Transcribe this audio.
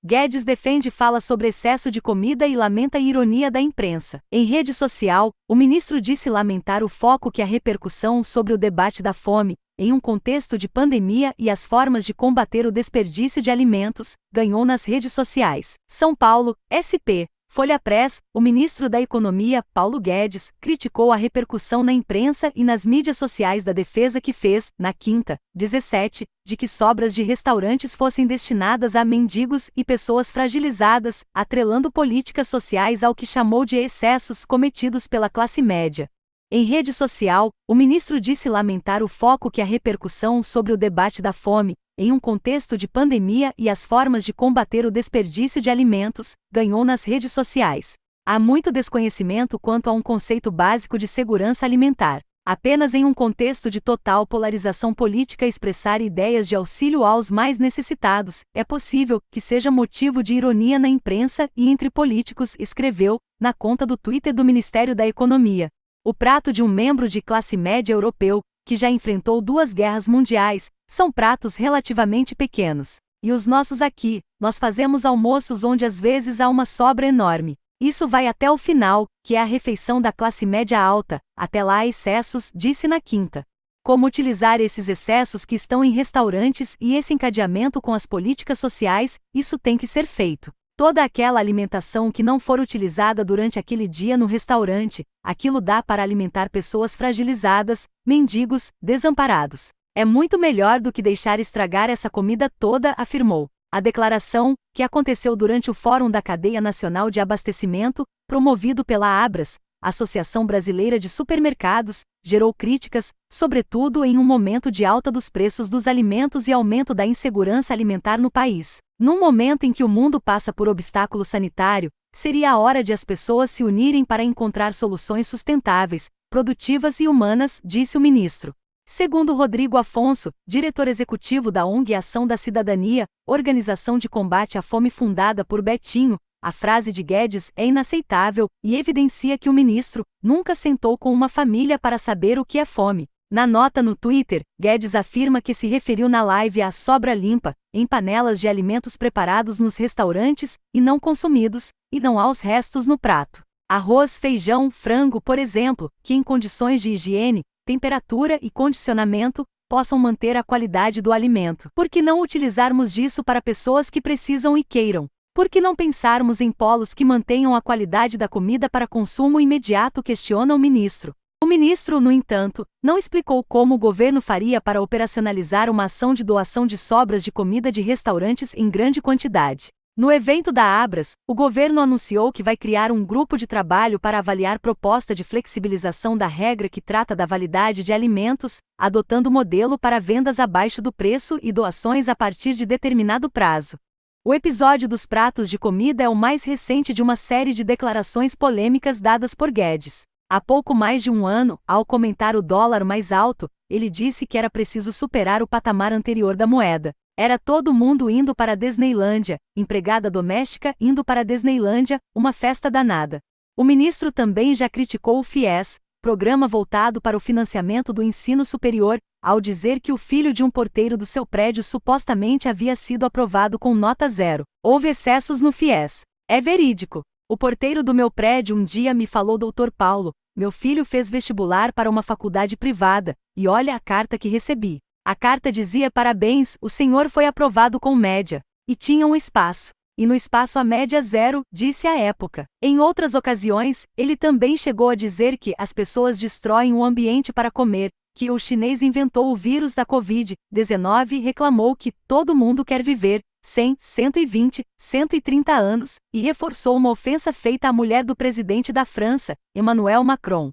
Guedes defende fala sobre excesso de comida e lamenta a ironia da imprensa. Em rede social, o ministro disse lamentar o foco que a repercussão sobre o debate da fome, em um contexto de pandemia e as formas de combater o desperdício de alimentos, ganhou nas redes sociais. São Paulo, SP. Folha Press, o ministro da Economia, Paulo Guedes, criticou a repercussão na imprensa e nas mídias sociais da defesa que fez, na quinta, 17, de que sobras de restaurantes fossem destinadas a mendigos e pessoas fragilizadas, atrelando políticas sociais ao que chamou de excessos cometidos pela classe média. Em rede social, o ministro disse lamentar o foco que a repercussão sobre o debate da fome, em um contexto de pandemia e as formas de combater o desperdício de alimentos, ganhou nas redes sociais. Há muito desconhecimento quanto a um conceito básico de segurança alimentar. Apenas em um contexto de total polarização política expressar ideias de auxílio aos mais necessitados é possível que seja motivo de ironia na imprensa e entre políticos, escreveu, na conta do Twitter do Ministério da Economia. O prato de um membro de classe média europeu, que já enfrentou 2 guerras mundiais, são pratos relativamente pequenos. E os nossos aqui, nós fazemos almoços onde às vezes há uma sobra enorme. Isso vai até o final, que é a refeição da classe média alta, até lá há excessos, disse na quinta. Como utilizar esses excessos que estão em restaurantes e esse encadeamento com as políticas sociais, isso tem que ser feito. Toda aquela alimentação que não for utilizada durante aquele dia no restaurante, aquilo dá para alimentar pessoas fragilizadas, mendigos, desamparados. É muito melhor do que deixar estragar essa comida toda, afirmou. A declaração, que aconteceu durante o Fórum da Cadeia Nacional de Abastecimento, promovido pela Abras, Associação Brasileira de Supermercados, gerou críticas, sobretudo em um momento de alta dos preços dos alimentos e aumento da insegurança alimentar no país. Num momento em que o mundo passa por obstáculo sanitário, seria a hora de as pessoas se unirem para encontrar soluções sustentáveis, produtivas e humanas, disse o ministro. Segundo Rodrigo Afonso, diretor executivo da ONG Ação da Cidadania, organização de combate à fome fundada por Betinho, a frase de Guedes é inaceitável e evidencia que o ministro nunca sentou com uma família para saber o que é fome. Na nota no Twitter, Guedes afirma que se referiu na live à sobra limpa, em panelas de alimentos preparados nos restaurantes e não consumidos, e não aos restos no prato. Arroz, feijão, frango, por exemplo, que em condições de higiene, temperatura e condicionamento, possam manter a qualidade do alimento. Por que não utilizarmos disso para pessoas que precisam e queiram? Por que não pensarmos em polos que mantenham a qualidade da comida para consumo imediato? Questiona o ministro. O ministro, no entanto, não explicou como o governo faria para operacionalizar uma ação de doação de sobras de comida de restaurantes em grande quantidade. No evento da Abras, o governo anunciou que vai criar um grupo de trabalho para avaliar proposta de flexibilização da regra que trata da validade de alimentos, adotando modelo para vendas abaixo do preço e doações a partir de determinado prazo. O episódio dos pratos de comida é o mais recente de uma série de declarações polêmicas dadas por Guedes. Há pouco mais de um ano, ao comentar o dólar mais alto, ele disse que era preciso superar o patamar anterior da moeda. Era todo mundo indo para a Disneylândia, empregada doméstica indo para a Disneylândia, uma festa danada. O ministro também já criticou o FIES, programa voltado para o financiamento do ensino superior, ao dizer que o filho de um porteiro do seu prédio supostamente havia sido aprovado com nota 0. Houve excessos no FIES. É verídico. O porteiro do meu prédio um dia me falou: Dr. Paulo, meu filho fez vestibular para uma faculdade privada, e olha a carta que recebi. A carta dizia: parabéns, o senhor foi aprovado com média. E tinha um espaço. E no espaço a média 0, disse à época. Em outras ocasiões, ele também chegou a dizer que as pessoas destroem o ambiente para comer, que o chinês inventou o vírus da Covid-19 e reclamou que todo mundo quer viver 100, 120, 130 anos, e reforçou uma ofensa feita à mulher do presidente da França, Emmanuel Macron.